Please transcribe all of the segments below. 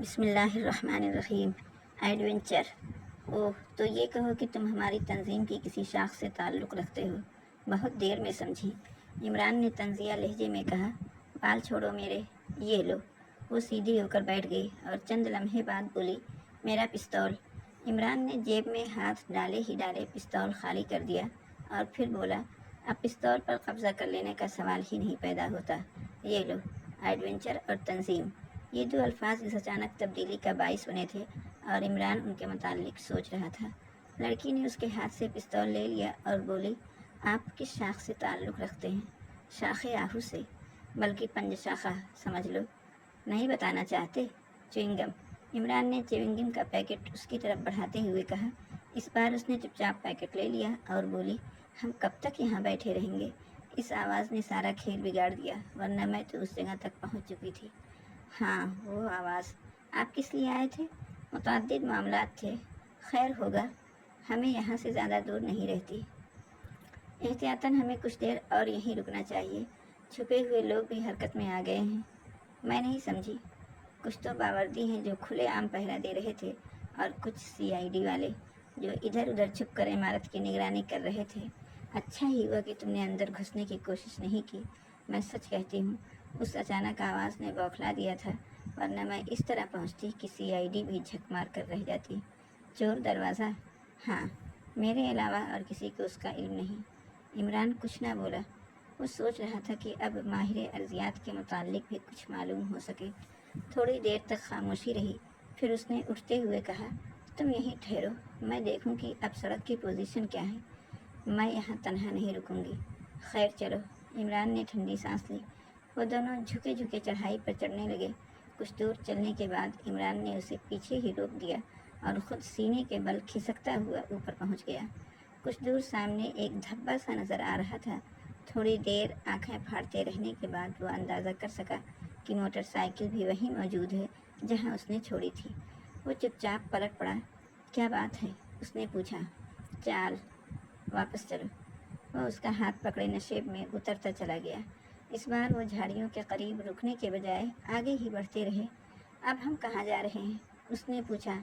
بسم اللہ الرحمن الرحیم۔ ایڈونچر۔ اوہ، تو یہ کہو کہ تم ہماری تنظیم کی کسی شاخ سے تعلق رکھتے ہو۔ بہت دیر میں سمجھی، عمران نے طنزیہ لہجے میں کہا۔ بال چھوڑو میرے، یہ لو۔ وہ سیدھی ہو کر بیٹھ گئی اور چند لمحے بعد بولی، میرا پستول۔ عمران نے جیب میں ہاتھ ڈالے ہی ڈالے پستول خالی کر دیا اور پھر بولا، اب پستول پر قبضہ کر لینے کا سوال ہی نہیں پیدا ہوتا۔ یہ لو۔ ایڈونچر اور تنظیم، یہ دو الفاظ اس اچانک تبدیلی کا باعث بنے تھے اور عمران ان کے متعلق سوچ رہا تھا۔ لڑکی نے اس کے ہاتھ سے پستول لے لیا اور بولی، آپ کس شاخ سے تعلق رکھتے ہیں؟ شاخ آہو سے، بلکہ پنج شاخہ سمجھ لو۔ نہیں بتانا چاہتے؟ چوئنگم۔ عمران نے چیونگم کا پیکٹ اس کی طرف بڑھاتے ہوئے کہا۔ اس بار اس نے چپ چاپ پیکٹ لے لیا اور بولی، ہم کب تک یہاں بیٹھے رہیں گے؟ اس آواز نے سارا کھیل بگاڑ دیا، ورنہ میں تو اس جگہ تک پہنچ چکی تھی۔ ہاں، وہ آواز۔ آپ کس لیے آئے تھے؟ متعدد معاملات تھے۔ خیر ہوگا، ہمیں یہاں سے زیادہ دور نہیں رہتی۔ احتیاطاً ہمیں کچھ دیر اور یہیں رکنا چاہیے۔ چھپے ہوئے لوگ بھی حرکت میں آ گئے ہیں۔ میں نہیں سمجھی۔ کچھ تو باوردی ہیں جو کھلے عام پہرا دے رہے تھے اور کچھ CID والے جو ادھر ادھر چھپ کر عمارت کی نگرانی کر رہے تھے۔ اچھا ہی ہوا کہ تم نے اندر گھسنے کی کوشش نہیں کی۔ میں سچ کہتی ہوں، اس اچانک آواز نے بوکھلا دیا تھا، ورنہ میں اس طرح پہنچتی کہ CID بھی جھک مار کر رہ جاتی۔ چور دروازہ؟ ہاں، میرے علاوہ اور کسی کو اس کا علم نہیں۔ عمران کچھ نہ بولا۔ وہ سوچ رہا تھا کہ اب ماہر ارضیات کے متعلق بھی کچھ معلوم ہو سکے۔ تھوڑی دیر تک خاموشی رہی، پھر اس نے اٹھتے ہوئے کہا، تم یہیں ٹھہرو، میں دیکھوں کہ اب سڑک کی پوزیشن کیا ہے۔ میں یہاں تنہا نہیں رکوں گی۔ خیر چلو۔ عمران نے ٹھنڈی سانس لی۔ وہ دونوں جھکے جھکے چڑھائی پر چڑھنے لگے۔ کچھ دور چلنے کے بعد عمران نے اسے پیچھے ہی روک دیا اور خود سینے کے بل کھسکتا ہوا اوپر پہنچ گیا۔ کچھ دور سامنے ایک دھبا سا نظر آ رہا تھا۔ تھوڑی دیر آنکھیں پھاڑتے رہنے کے بعد وہ اندازہ کر سکا کہ موٹر سائیکل بھی وہیں موجود ہے جہاں اس نے چھوڑی تھی۔ وہ چپ چاپ پلٹ پڑا۔ کیا بات ہے؟ اس نے پوچھا۔ چال، واپس چلو۔ وہ اس کا ہاتھ پکڑے نشیب میں اترتا چلا گیا۔ اس بار وہ جھاڑیوں کے قریب رکنے کے بجائے آگے ہی بڑھتے رہے۔ اب ہم کہاں جا رہے ہیں؟ اس نے پوچھا۔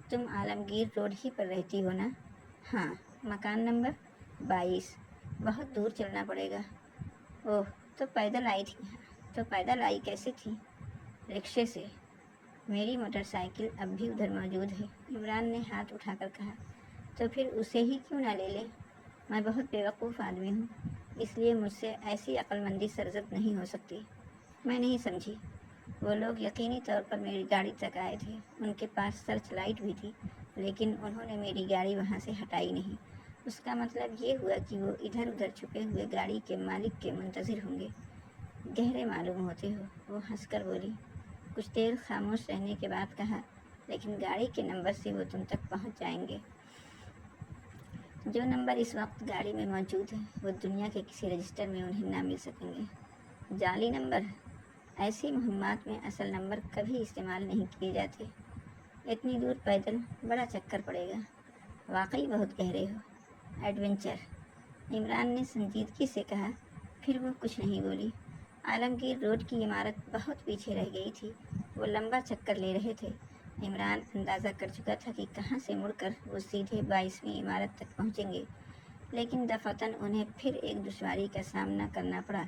تم عالمگیر روڈ ہی پر رہتی ہو نا؟ ہاں۔ مکان نمبر 22۔ بہت دور چلنا پڑے گا۔ اوہ، تو پیدل آئی تھی؟ تو پیدل آئی کیسے تھی؟ رکشے سے۔ میری موٹر سائیکل اب بھی ادھر موجود ہے، عمران نے ہاتھ اٹھا کر کہا۔ تو پھر اسے ہی کیوں نہ لے لیں؟ میں بہت بیوقوف آدمی ہوں، اس لیے مجھ سے ایسی عقل مندی سرزد نہیں ہو سکتی۔ میں نہیں سمجھی۔ وہ لوگ یقینی طور پر میری گاڑی تک آئے تھے۔ ان کے پاس سرچ لائٹ بھی تھی، لیکن انہوں نے میری گاڑی وہاں سے ہٹائی نہیں۔ اس کا مطلب یہ ہوا کہ وہ ادھر ادھر چھپے ہوئے گاڑی کے مالک کے منتظر ہوں گے۔ گہرے معلوم ہوتے ہو، وہ ہنس کر بولی۔ کچھ دیر خاموش رہنے کے بعد کہا، لیکن گاڑی کے نمبر سے وہ تم تک پہنچ جائیں گے۔ جو نمبر اس وقت گاڑی میں موجود ہے وہ دنیا کے کسی رجسٹر میں انہیں نہ مل سکیں گے۔ جعلی نمبر؟ ایسی مہمات میں اصل نمبر کبھی استعمال نہیں کیے جاتے۔ اتنی دور پیدل بڑا چکر پڑے گا۔ واقعی بہت گہرے ہو، ایڈونچر۔ عمران نے سنجیدگی سے کہا، پھر وہ کچھ نہیں بولی۔ عالمگیر روڈ کی عمارت بہت پیچھے رہ گئی تھی۔ وہ لمبا چکر لے رہے تھے۔ عمران اندازہ کر چکا تھا کہ کہاں سے مڑ کر وہ سیدھے 22ویں عمارت تک پہنچیں گے، لیکن دفعتاً انہیں پھر ایک دشواری کا سامنا کرنا پڑا۔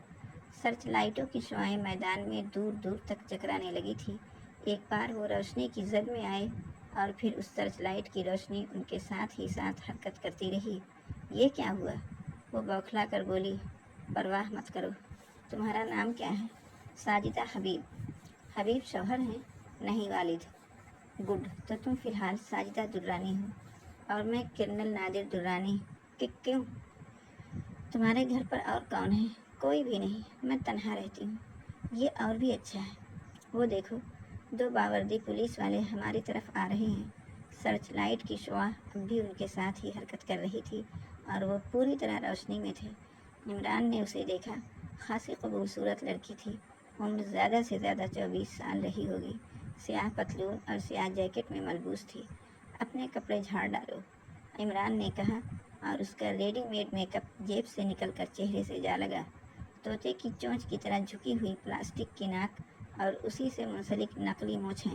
سرچ لائٹوں کی شعاعیں میدان میں دور دور تک چکرانے لگی تھی۔ ایک بار وہ روشنی کی زد میں آئے اور پھر اس سرچ لائٹ کی روشنی ان کے ساتھ ہی ساتھ حرکت کرتی رہی۔ یہ کیا ہوا؟ وہ بوکھلا کر بولی، پرواہ مت کرو۔ تمہارا نام کیا ہے؟ ساجدہ حبیب۔ حبیب شوہر ہیں؟ نہیں، والد۔ گڈ، تو تم فی الحال ساجدہ درانی ہو اور میں کرنل نادر درانی۔ کیوں؟ تمہارے گھر پر اور کون ہے؟ کوئی بھی نہیں، میں تنہا رہتی ہوں۔ یہ اور بھی اچھا ہے۔ وہ دیکھو، دو باوردی پولیس والے ہماری طرف آ رہے ہیں۔ سرچ لائٹ کی شعاع اب بھی ان کے ساتھ ہی حرکت کر رہی تھی اور وہ پوری طرح روشنی میں تھے۔ عمران نے اسے دیکھا۔ خاصی خوبصورت لڑکی تھی۔ عمر زیادہ سے زیادہ 24 سال رہی ہوگی۔ سیاہ پتلون اور سیاہ جیکٹ میں ملبوس تھی۔ اپنے کپڑے جھاڑ ڈالو، عمران نے کہا، اور اس کا ریڈی میڈ میک اپ جیب سے نکل کر چہرے سے جا لگا۔ طوطے کی چونچ کی طرح جھکی ہوئی پلاسٹک کی ناک اور اسی سے منسلک نقلی مونچھیں۔